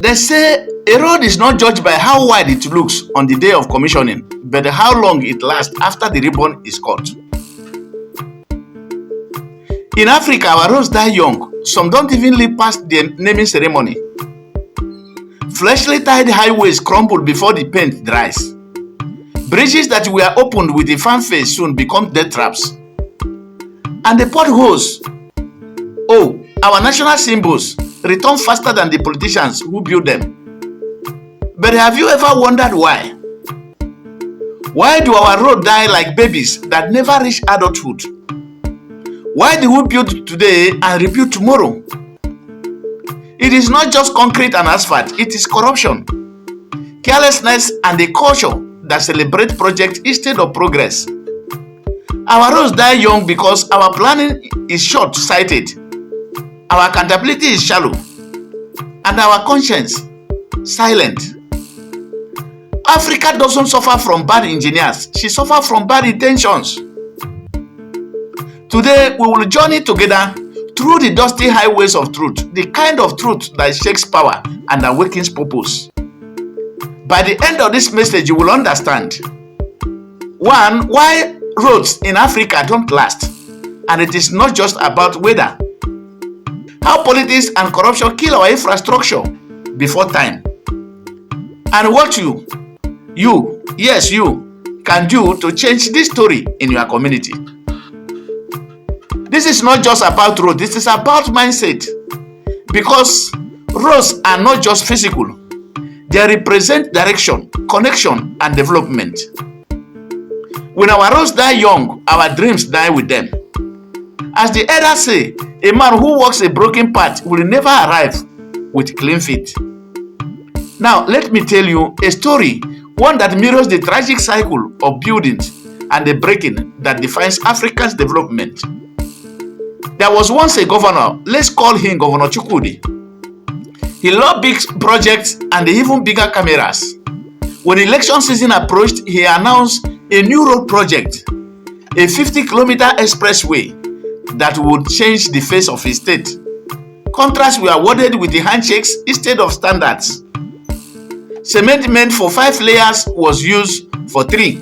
They say a road is not judged by how wide it looks on the day of commissioning, but how long it lasts after the ribbon is cut. In Africa, our roads die young. Some don't even live past the naming ceremony. Freshly tied highways crumble before the paint dries. Bridges that were opened with a fanfare soon become death traps. And the potholes, oh, our national symbols, return faster than the politicians who built them. But have you ever wondered why? Why do our roads die like babies that never reach adulthood? Why do we build today and rebuild tomorrow? It is not just concrete and asphalt, it is corruption, carelessness, and a culture that celebrates projects instead of progress. Our roads die young because our planning is short-sighted, our accountability is shallow, and our conscience silent. Africa doesn't suffer from bad engineers, she suffers from bad intentions. Today, we will journey together through the dusty highways of truth, the kind of truth that shakes power and awakens purpose. By the end of this message, you will understand 1. Why roads in Africa don't last, and it is not just about weather. How politics and corruption kill our infrastructure before time. And what you can do to change this story in your community. This is not just about road, this is about mindset. Because roads are not just physical, they represent direction, connection, and development. When our roads die young, our dreams die with them. As the elders say, a man who walks a broken path will never arrive with clean feet. Now, let me tell you a story, one that mirrors the tragic cycle of buildings and the breaking that defines Africa's development. There was once a governor, let's call him Governor Chukwudi. He loved big projects and even bigger cameras. When election season approached, he announced a new road project, a 50-kilometer expressway that would change the face of his state. Contracts were awarded with the handshakes instead of standards. Cement meant for 5 layers was used for 3.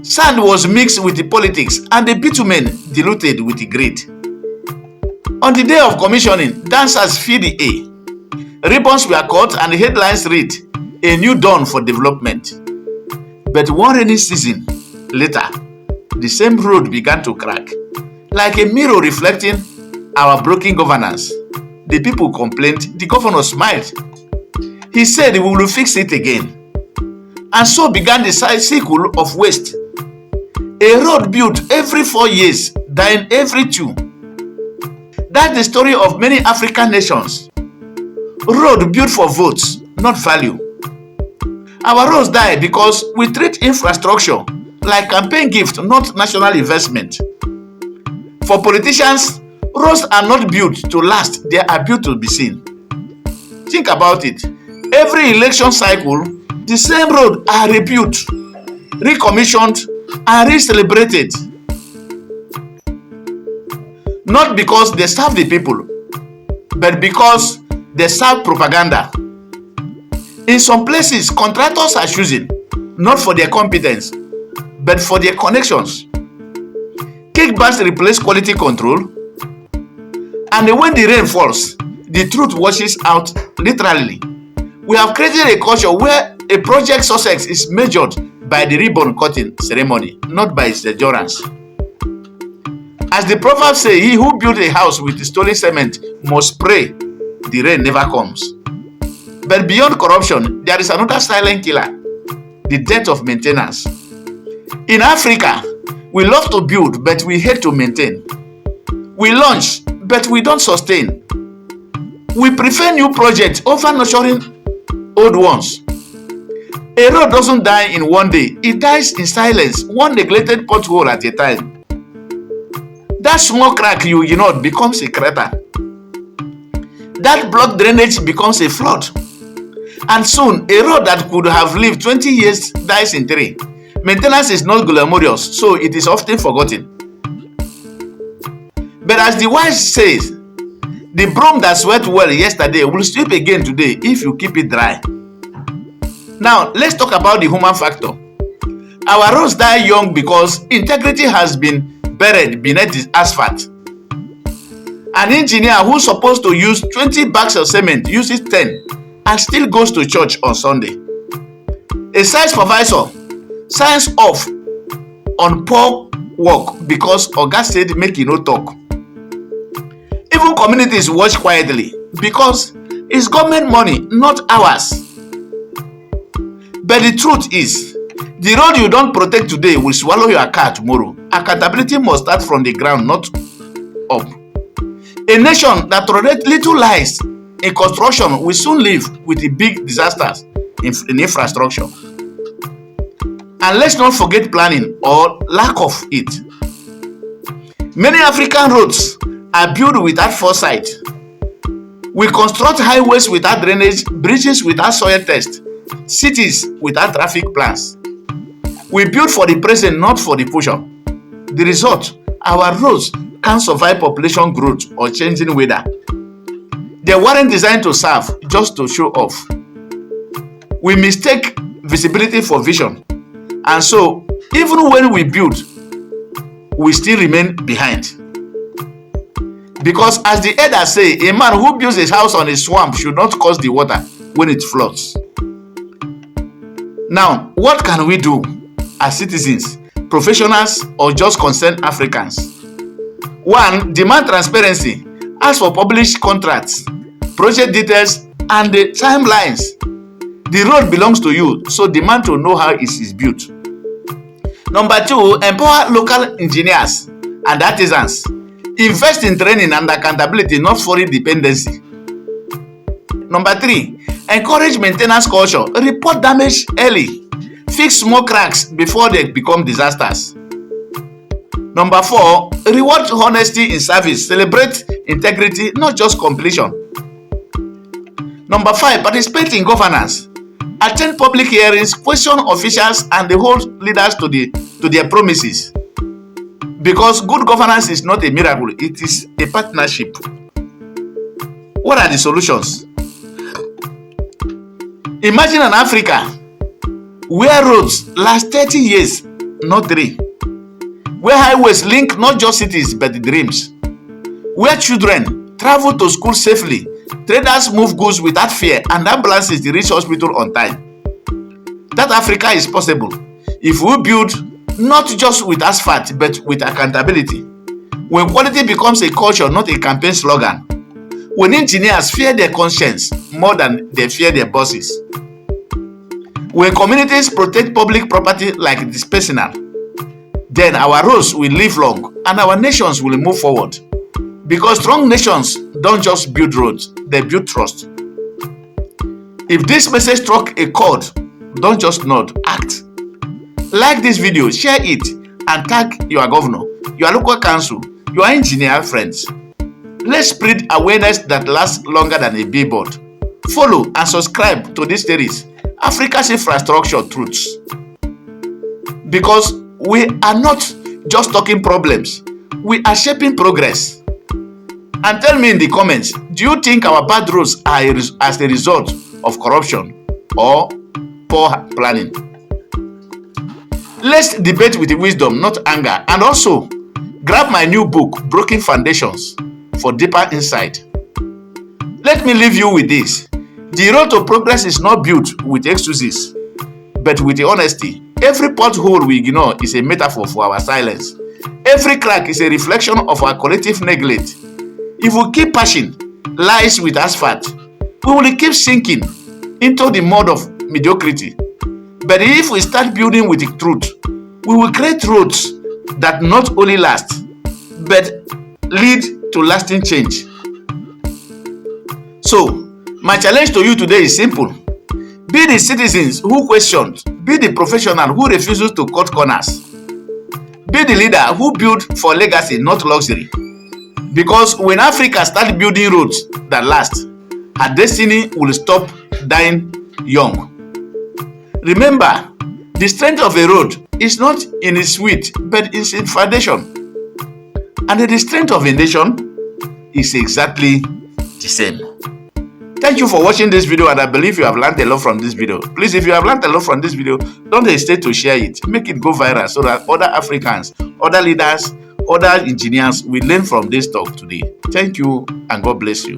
Sand was mixed with the politics and the bitumen diluted with the grit. On the day of commissioning, dancers filled the air. Ribbons were cut and headlines read, "A new dawn for development." But one rainy season later, the same road began to crack, like a mirror reflecting our broken governance. The people complained, the governor smiled. He said we will fix it again. And so began the cycle of waste. A road built every 4 years, dying every 2. That's the story of many African nations. Road built for votes, not value. Our roads die because we treat infrastructure like campaign gift, not national investment. For politicians, roads are not built to last, they are built to be seen. Think about it. Every election cycle, the same roads are rebuilt, recommissioned, and re-celebrated. Not because they serve the people, but because they serve propaganda. In some places, contractors are choosing, not for their competence, but for their connections. Kickbacks replace quality control, and when the rain falls, the truth washes out literally. We have created a culture where a project success is measured by the ribbon cutting ceremony, not by its endurance. As the proverbs say, he who built a house with stolen cement must pray the rain never comes. But beyond corruption, there is another silent killer, the death of maintenance. In Africa, we love to build, but we hate to maintain. We launch, but we don't sustain. We prefer new projects over nurturing old ones. A road doesn't die in one day, it dies in silence, one neglected pothole at a time. That small crack you ignore becomes a crater. That blocked drainage becomes a flood. And soon, a road that could have lived 20 years dies in 3. Maintenance is not glamorous, so it is often forgotten. But as the wise says, The broom that swept well yesterday will sweep again today if you keep it dry. Now, let's talk about the human factor. Our roads die young because integrity has been buried beneath the asphalt. An engineer who's supposed to use 20 bags of cement uses 10 and still goes to church on Sunday. A site supervisor signs off on poor work because Oga said make e no talk. Even communities watch quietly because it's government money, not ours. But the truth is, the road you don't protect today will swallow your car tomorrow. Accountability must start from the ground, not up. A nation that tolerates little lies in construction will soon live with the big disasters in infrastructure. And let's not forget planning or lack of it. Many African roads are built without foresight. We construct highways without drainage, bridges without soil test, cities without traffic plans. We build for the present, not for the future. The result, our roads can't survive population growth or changing weather. They weren't designed to serve, just to show off. We mistake visibility for vision. And so, even when we build, we still remain behind. Because as the elders say, a man who builds his house on a swamp should not cause the water when it floods. Now, what can we do as citizens, professionals, or just concerned Africans? 1. Demand transparency. Ask for published contracts, project details, and the timelines. The road belongs to you, so demand to know how it is built. Number 2, empower local engineers and artisans. Invest in training and accountability, not foreign dependency. Number 3, encourage maintenance culture. Report damage early. Fix small cracks before they become disasters. Number 4, reward honesty in service. Celebrate integrity, not just completion. Number 5, participate in governance. Attend public hearings, question officials, and hold leaders to their promises. Because good governance is not a miracle, it is a partnership. What are the solutions? Imagine an Africa where roads last 30 years, not 3. Where highways link not just cities but dreams. Where children travel to school safely, traders move goods without fear, and ambulances reach hospital on time. That Africa is possible if we build not just with asphalt but with accountability. When quality becomes a culture, not a campaign slogan. When engineers fear their conscience more than they fear their bosses. When communities protect public property like it is personal, then our roads will live long and our nations will move forward. Because strong nations don't just build roads, they build trust. If this message struck a chord, don't just nod, act. Like this video, share it, and tag your governor, your local council, your engineer friends. Let's spread awareness that lasts longer than a billboard. Follow and subscribe to this series, Africa's Infrastructure Truths. Because we are not just talking problems, we are shaping progress. And tell me in the comments, do you think our bad roads are as a result of corruption or poor planning? Let's debate with wisdom, not anger. And also, grab my new book, Broken Foundations, for deeper insight. Let me leave you with this. The road to progress is not built with excuses, but with honesty. Every pothole we ignore is a metaphor for our silence. Every crack is a reflection of our collective neglect. If we keep patching lies with asphalt, we will keep sinking into the mud of mediocrity. But if we start building with the truth, we will create roads that not only last, but lead to lasting change. So, my challenge to you today is simple. Be the citizens who question. Be the professional who refuses to cut corners. Be the leader who builds for legacy, not luxury. Because when Africa starts building roads that last, her destiny will stop dying young. Remember, the strength of a road is not in its width, but in its foundation. And the strength of a nation is exactly the same. Thank you for watching this video, and I believe you have learned a lot from this video. Please, if you have learned a lot from this video, don't hesitate to share it. Make it go viral so that other Africans, other leaders, other engineers will learn from this talk today. Thank you, and God bless you.